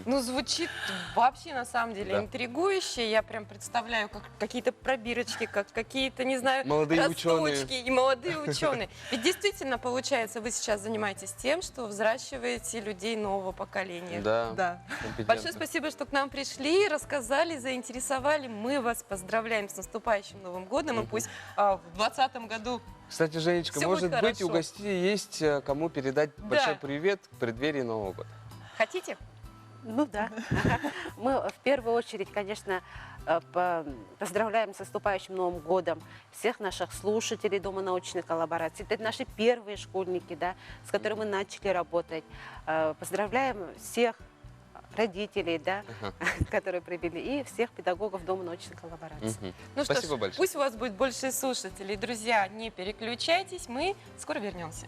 Ну, звучит вообще, на самом деле, интригующе. Я прям представляю, как какие-то пробирочки, как какие-то, не знаю, молодые росточки и молодые ученые. Ведь действительно, получается, вы сейчас занимаетесь тем, что взращиваете людей нового поколения. Да. Большое спасибо, что к нам пришли, рассказали, заинтересовали. Мы вас поздравляем с наступающим Новым годом. И пусть в 2020 году... Кстати, Женечка, Всё может будет быть, у хорошо. гостей есть кому передать большой привет в преддверии Нового года. Хотите? Ну да. Мы в первую очередь, конечно, поздравляем с наступающим Новым годом всех наших слушателей Дома научной коллаборации. Это наши первые школьники, да, с которыми мы начали работать. Поздравляем всех родителей, да, которые привели, и всех педагогов Дома научной коллаборации. Ну Спасибо что ж, большое. пусть у вас будет больше слушателей. Друзья, не переключайтесь, мы скоро вернемся.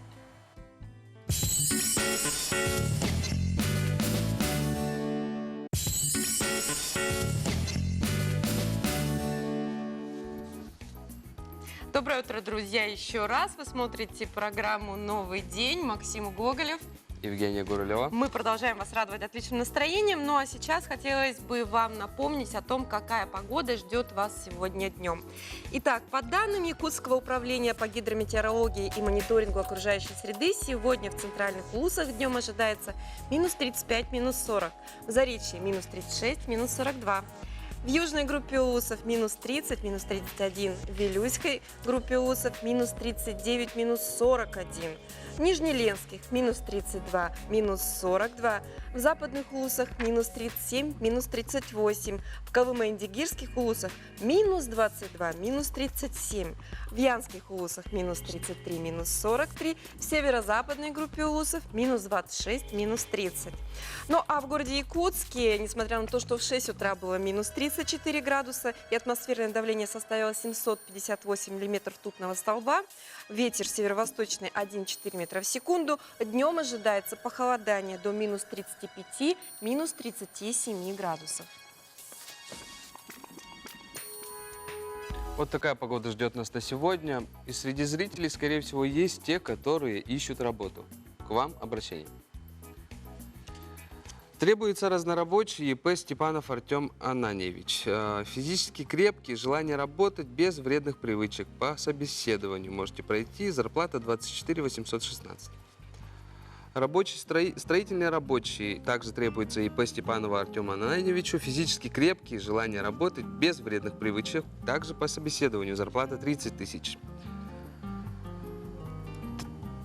Доброе утро, друзья, еще раз. Вы смотрите программу «Новый день». Максим Гоголев. Евгения Гурулева. Мы продолжаем вас радовать отличным настроением. Ну а сейчас хотелось бы вам напомнить о том, какая погода ждет вас сегодня днем. Итак, по данным Якутского управления по гидрометеорологии и мониторингу окружающей среды, сегодня в центральных Улусах днем ожидается минус 35, минус 40. В Заречье минус 36, минус 42. В южной группе Улусов минус 30, минус 31. В Вилюйской группе Улусов минус 39, минус 41. В Нижнеленских минус 32, минус 42. В западных Улусах минус 37, минус 38. В Колымо-Индигирских Улусах минус 22, минус 37. В Янских Улусах минус 33, минус 43. В северо-западной группе Улусов минус 26, минус 30. Ну а в городе Якутске, несмотря на то, что в 6 утра было минус 34 градуса и атмосферное давление составило 758 миллиметров ртутного столба, ветер северо-восточный 1,4 метра в секунду, днем ожидается похолодание до минус 35, минус 37 градусов. Вот такая погода ждет нас на сегодня. И среди зрителей, скорее всего, есть те, которые ищут работу. К вам обращение. Требуется разнорабочий ИП Степанов Артем Ананьевич. Физически крепкий, желание работать без вредных привычек. По собеседованию можете пройти. Зарплата 24 816. Строительный рабочий. Также требуется ИП Степанова Артему Ананьевичу. Физически крепкий, желание работать без вредных привычек. Также по собеседованию. Зарплата 30 тысяч.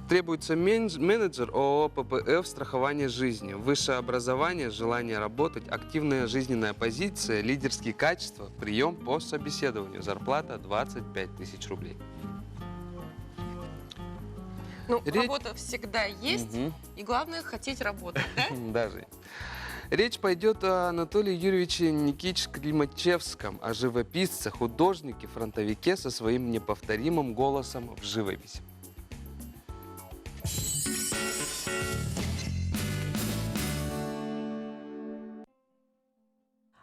Требуется менеджер ООО ППФ «Страхование жизни». Высшее образование, желание работать, активная жизненная позиция, лидерские качества, прием по собеседованию. Зарплата 25 тысяч рублей. Ну, работа всегда есть, и главное хотеть работать, да? Даже. Речь пойдет о Анатолии Юрьевиче Никитич-Климачевском, о живописце, художнике, фронтовике со своим неповторимым голосом в живописи.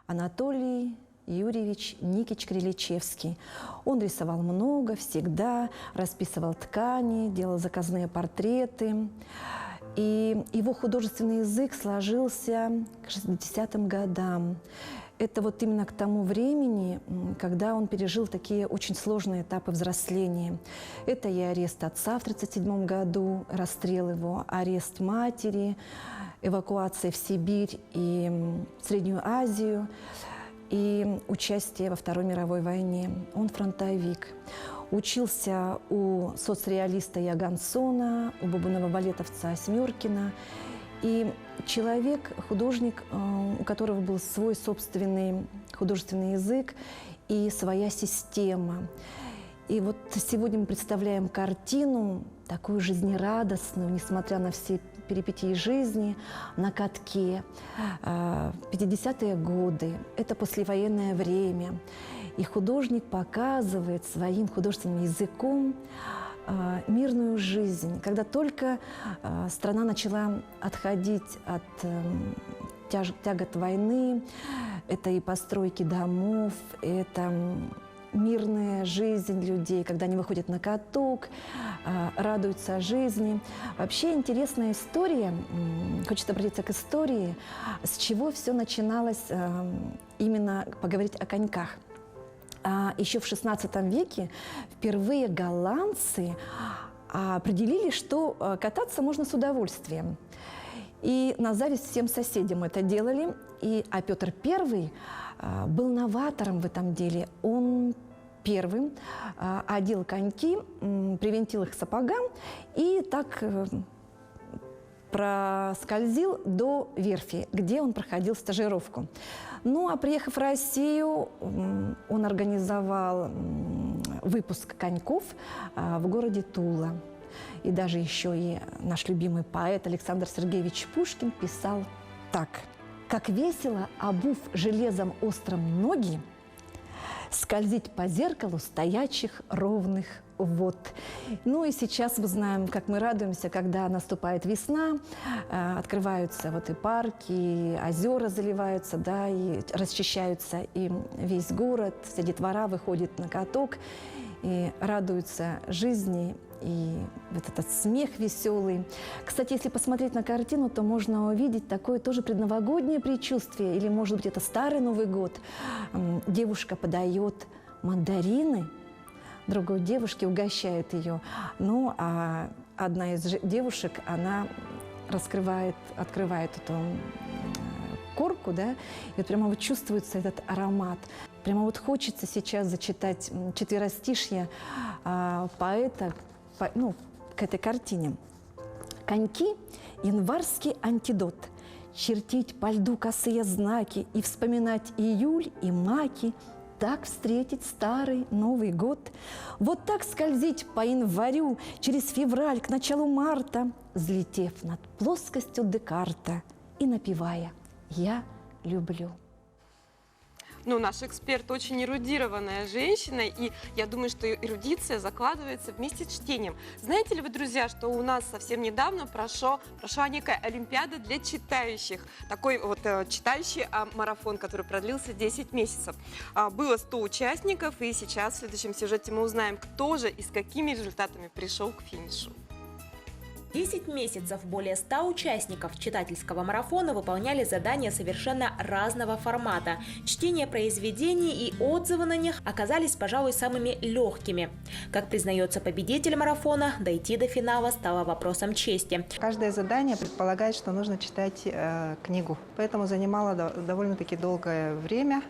Анатолий Юрьевич Никитич Криличевский. Он рисовал много, всегда, расписывал ткани, делал заказные портреты. И его художественный язык сложился к 60-м годам. Это вот именно к тому времени, когда он пережил такие очень сложные этапы взросления. Это и арест отца в 1937 году, расстрел его, арест матери, эвакуация в Сибирь и в Среднюю Азию, и участие во Второй мировой войне. Он фронтовик. Учился у соцреалиста Ягансона, у бубонова-балетовца Смёркина. И человек, художник, у которого был свой собственный художественный язык и своя система. И вот сегодня мы представляем картину, такую жизнерадостную, несмотря на все перипетии жизни, на катке. 50-е годы, это послевоенное время. И художник показывает своим художественным языком мирную жизнь, когда только страна начала отходить от тягот войны, это и постройки домов, это мирная жизнь людей, когда они выходят на каток, радуются жизни. Вообще интересная история, хочется обратиться к истории, с чего все начиналось, именно поговорить о коньках. Еще в XVI веке впервые голландцы определили, что кататься можно с удовольствием. И на зависть всем соседям это делали. А Петр I был новатором в этом деле. Он первым одел коньки, привинтил их к сапогам и так проскользил до верфи, где он проходил стажировку. Ну, а приехав в Россию, он организовал выпуск коньков в городе Тула. И даже еще и наш любимый поэт Александр Сергеевич Пушкин писал так. «Как весело, обув железом острым ноги, скользить по зеркалу стоячих ровных вод». Ну и сейчас мы знаем, как мы радуемся, когда наступает весна, открываются вот и парки, и озера заливаются, да, и расчищаются, и весь город, вся детвора выходит на каток и радуются жизни. И вот этот смех веселый. Кстати, если посмотреть на картину, то можно увидеть такое тоже предновогоднее предчувствие. Или, может быть, это старый Новый год. Девушка подает мандарины, другой девушке угощает ее. Ну, а одна из девушек, она открывает эту корку, да, и вот прямо вот чувствуется этот аромат. Прямо вот хочется сейчас зачитать четверостишье поэта, к этой картине. «Коньки – январский антидот, чертить по льду косые знаки и вспоминать июль и маки, так встретить старый Новый год, вот так скользить по январю через февраль к началу марта, взлетев над плоскостью Декарта и напевая «Я люблю». Ну, наш эксперт очень эрудированная женщина, и я думаю, что эрудиция закладывается вместе с чтением. Знаете ли вы, друзья, что у нас совсем недавно прошла некая олимпиада для читающих, такой вот читающий марафон, который продлился 10 месяцев. Было 100 участников, и сейчас в следующем сюжете мы узнаем, кто же и с какими результатами пришел к финишу. 10 месяцев более 100 участников читательского марафона выполняли задания совершенно разного формата. Чтение произведений и отзывы на них оказались, пожалуй, самыми легкими. Как признается победитель марафона, дойти до финала стало вопросом чести. Каждое задание предполагает, что нужно читать книгу, поэтому занимало довольно-таки долгое время.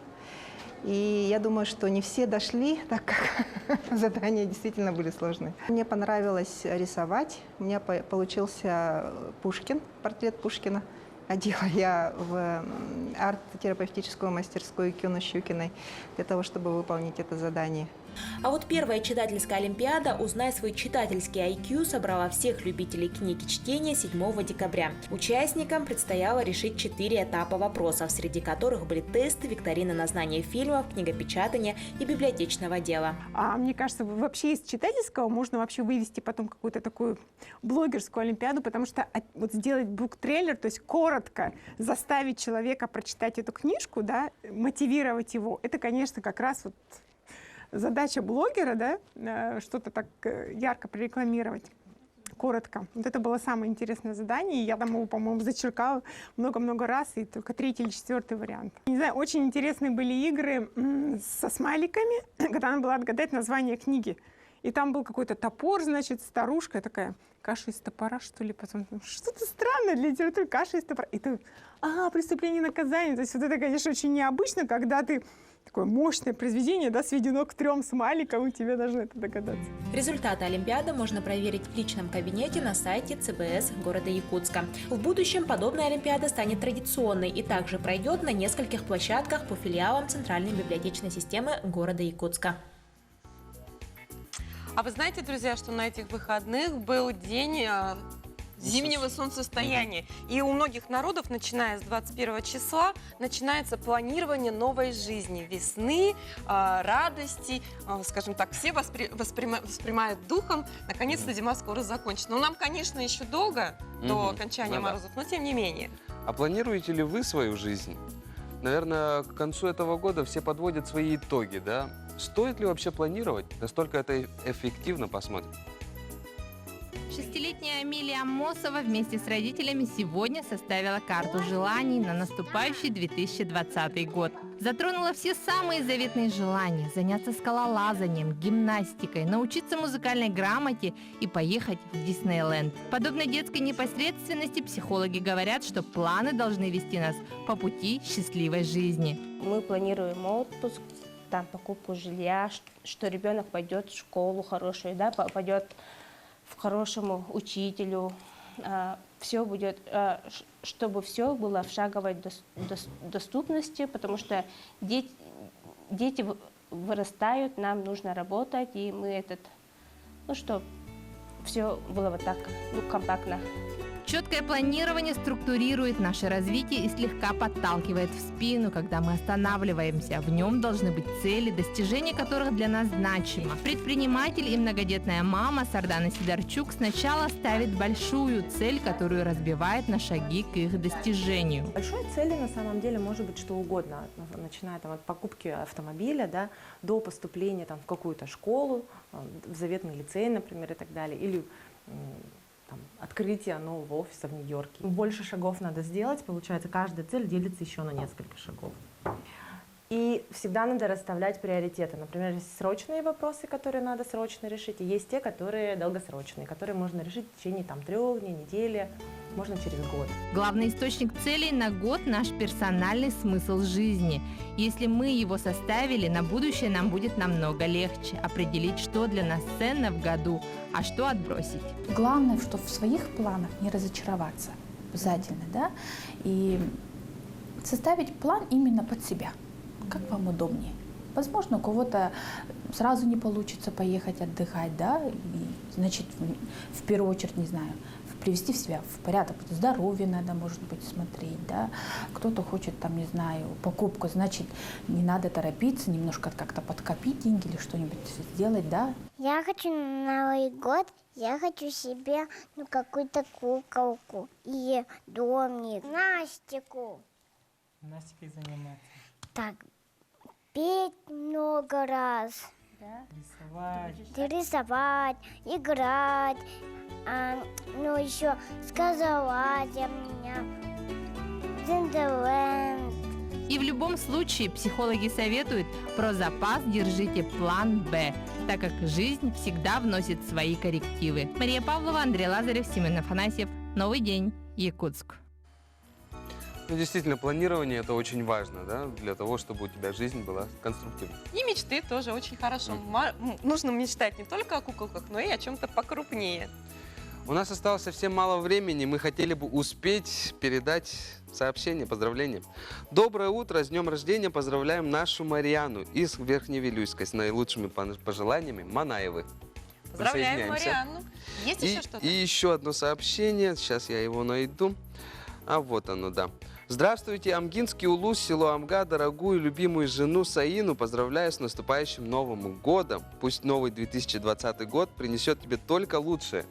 И я думаю, что не все дошли, так как задания действительно были сложные. Мне понравилось рисовать. У меня получился Пушкин, портрет Пушкина. Ходила я в арт-терапевтическую мастерскую Кюны Щукиной для того, чтобы выполнить это задание. А вот первая читательская олимпиада «Узнай свой читательский IQ» собрала всех любителей книг и чтения 7 декабря. Участникам предстояло решить 4 этапа вопросов, среди которых были тесты, викторины на знание фильмов, книгопечатания и библиотечного дела. Мне кажется, вообще из читательского можно вообще вывести потом какую-то такую блогерскую олимпиаду, потому что вот сделать буктрейлер, то есть коротко заставить человека прочитать эту книжку, да, мотивировать его, это, конечно, как раз вот задача блогера, да, что-то так ярко прорекламировать, коротко. Вот это было самое интересное задание, и я там его, по-моему, зачеркала много-много раз, и только 3-й или 4-й вариант. Не знаю, очень интересные были игры со смайликами, когда надо было отгадать название книги. И там был какой-то топор, значит, старушка такая, каша из топора, что ли, потом, что-то странное для литературы, каша из топора. И ты, преступление и наказание. То есть вот это, конечно, очень необычно, когда ты такое мощное произведение, да, сведено к 3 смайликам, и тебе должны это догадаться. Результаты олимпиады можно проверить в личном кабинете на сайте ЦБС города Якутска. В будущем подобная олимпиада станет традиционной и также пройдет на нескольких площадках по филиалам Центральной библиотечной системы города Якутска. А вы знаете, друзья, что на этих выходных был день зимнего солнцестояния. И у многих народов, начиная с 21 числа, начинается планирование новой жизни, весны, радости. Скажем так, все воспринимают духом. Наконец-то зима скоро закончится. Но нам, конечно, еще долго до окончания морозов, но тем не менее. А планируете ли вы свою жизнь? Наверное, к концу этого года все подводят свои итоги, да? Стоит ли вообще планировать? Насколько это эффективно, посмотрим. 6-летняя Амилия Аммосова вместе с родителями сегодня составила карту желаний на наступающий 2020 год. Затронула все самые заветные желания – заняться скалолазанием, гимнастикой, научиться музыкальной грамоте и поехать в Диснейленд. Подобной детской непосредственности психологи говорят, что планы должны вести нас по пути счастливой жизни. Мы планируем отпуск, там покупку жилья, что ребенок пойдет в школу хорошую, да, пойдет к хорошему учителю, все будет, чтобы все было в шаговой доступности, потому что дети вырастают, нам нужно работать, и мы чтобы все было вот так, компактно. Четкое планирование структурирует наше развитие и слегка подталкивает в спину, когда мы останавливаемся. В нем должны быть цели, достижения которых для нас значимо. Предприниматель и многодетная мама Сардана Сидорчук сначала ставит большую цель, которую разбивает на шаги к их достижению. Большой целью на самом деле может быть что угодно, начиная от покупки автомобиля, да, до поступления в какую-то школу, в заветный лицей, например, и так далее, или открытие нового офиса в Нью-Йорке. Больше шагов надо сделать, получается, каждая цель делится еще на несколько шагов. И всегда надо расставлять приоритеты. Например, есть срочные вопросы, которые надо срочно решить, и есть те, которые долгосрочные, которые можно решить в течение 3 дней, недели, можно через год. Главный источник целей на год – наш персональный смысл жизни. Если мы его составили, на будущее нам будет намного легче определить, что для нас ценно в году, а что отбросить. Главное, что в своих планах не разочароваться обязательно, да, и составить план именно под себя, как вам удобнее. Возможно, у кого-то сразу не получится поехать отдыхать, да, и, значит, в первую очередь, не знаю, привести себя в порядок, здоровье надо, может быть, смотреть, да, кто-то хочет, не знаю, покупку, значит, не надо торопиться, немножко как-то подкопить деньги или что-нибудь сделать, да. Я хочу на Новый год, я хочу себе, какую-то куколку и домик, Настику. Настикой заниматься. Так, петь много раз. Да? Рисовать, играть. Еще сказала меня Диснейленд. И в любом случае психологи советуют: про запас держите план «Б», так как жизнь всегда вносит свои коррективы. Мария Павлова, Андрей Лазарев, Семен Афанасьев. Новый день. Якутск. Действительно, планирование – это очень важно, да, для того, чтобы у тебя жизнь была конструктивной. И мечты тоже очень хорошо. Нужно мечтать не только о куколках, но и о чем-то покрупнее. У нас осталось совсем мало времени. Мы хотели бы успеть передать сообщение, поздравления. Доброе утро, с днем рождения поздравляем нашу Марьяну из Верхневилюйска с наилучшими пожеланиями Манаевы. Поздравляем Присоединяемся. Марианну. Есть еще что-то? И еще одно сообщение, сейчас я его найду. А вот оно, да. Здравствуйте, Амгинский улус, село Амга, дорогую, любимую жену Саину поздравляю с наступающим Новым годом. Пусть новый 2020 год принесет тебе только лучшее.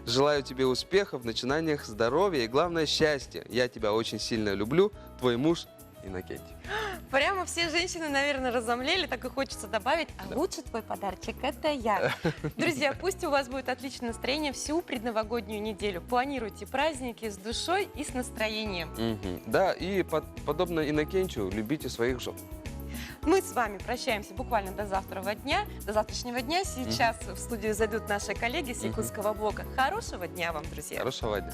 Желаю тебе успехов, начинаниях, здоровья и, главное, счастья. Я тебя очень сильно люблю, твой муж Иннокентий. Прямо все женщины, наверное, разомлели, так и хочется добавить, а лучше твой подарочек – это я. Друзья, пусть у вас будет отличное настроение всю предновогоднюю неделю. Планируйте праздники с душой и с настроением. Да, и подобно Иннокентию, любите своих жен. Мы с вами прощаемся буквально до завтрашнего дня. Сейчас в студию зайдут наши коллеги с якутского блока. Хорошего дня вам, друзья. Хорошего дня.